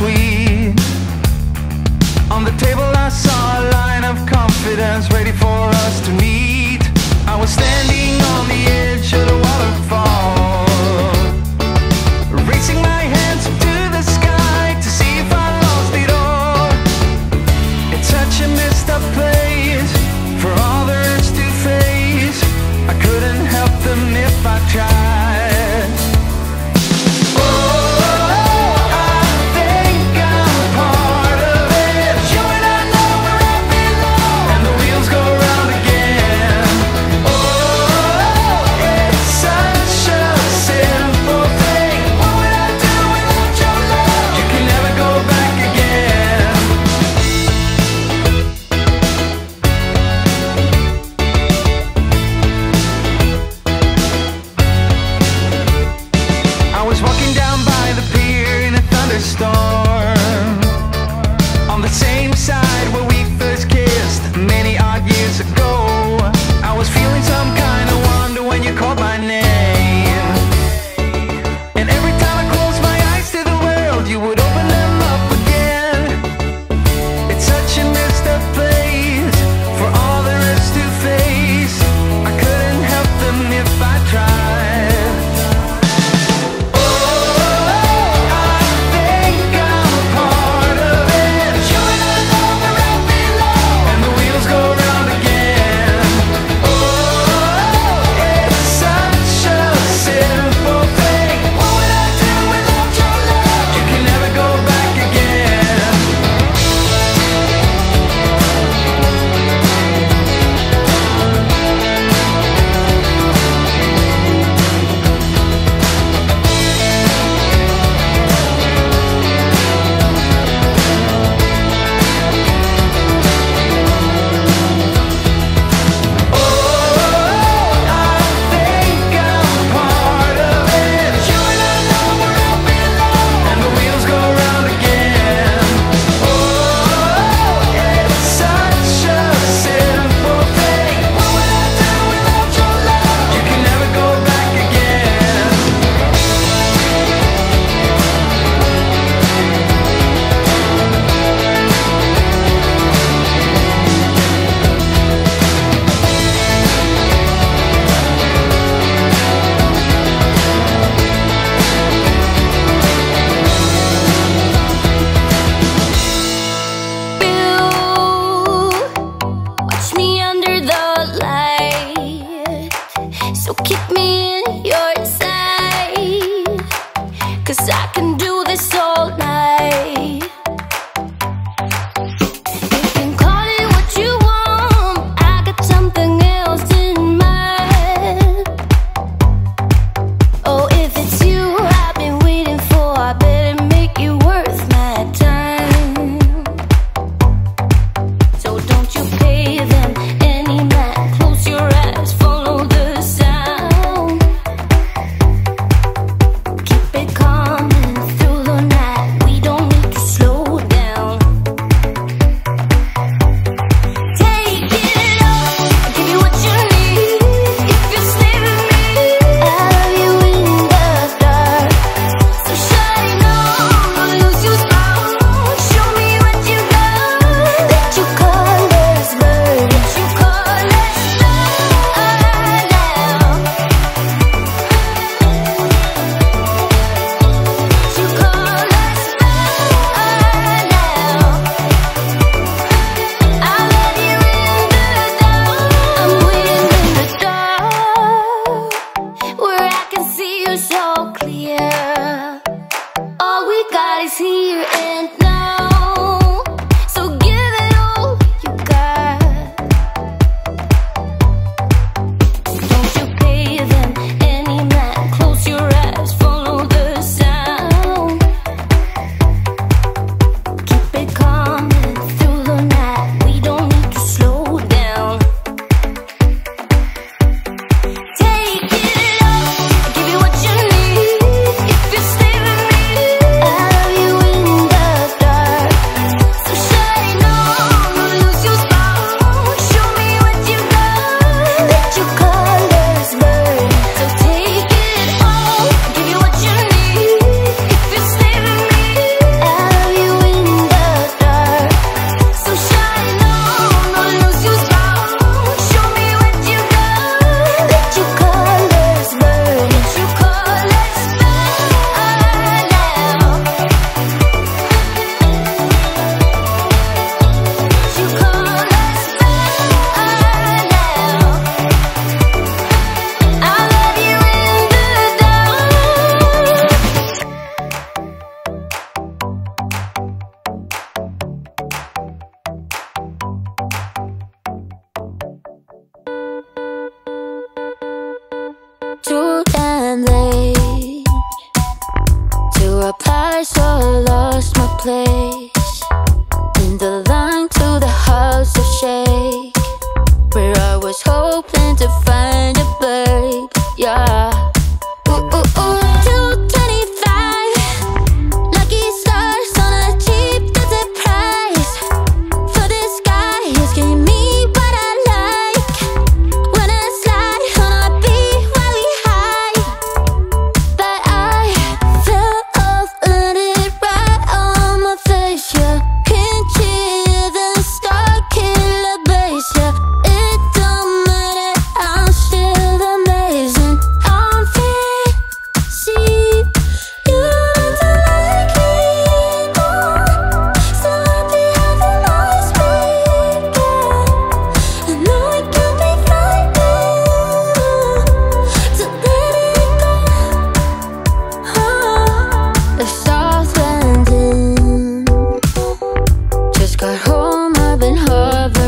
sweet. On the table I saw a line of confidence ready for us to meet. I was standing on the edge of the waterfall, raising my hands up to the sky to see if I lost it all. It's such a messed up place for others to face. I couldn't help them if I tried. Oh, I think I'm part of it. You and I know where I belong, and the wheels go round again. Oh, it's such a simple thing. What would I do without your love? You can never go back again. the house of shake, where I was hoping to find a babe. Yeah. Ooh, ooh, ooh. 225 lucky stars on a cheap ticket price. For this guy, he's giving me what I like. When I slide on a beat while we high, but I fell off, landed right on my face. Yeah, can't hear the star killer bass. Yeah, it don't matter, I'm still amazing. I'm fancy, you don't like me more. So happy how the noise began. I know it can be frightening to let it go. The south landing, just got home, I've been hovering.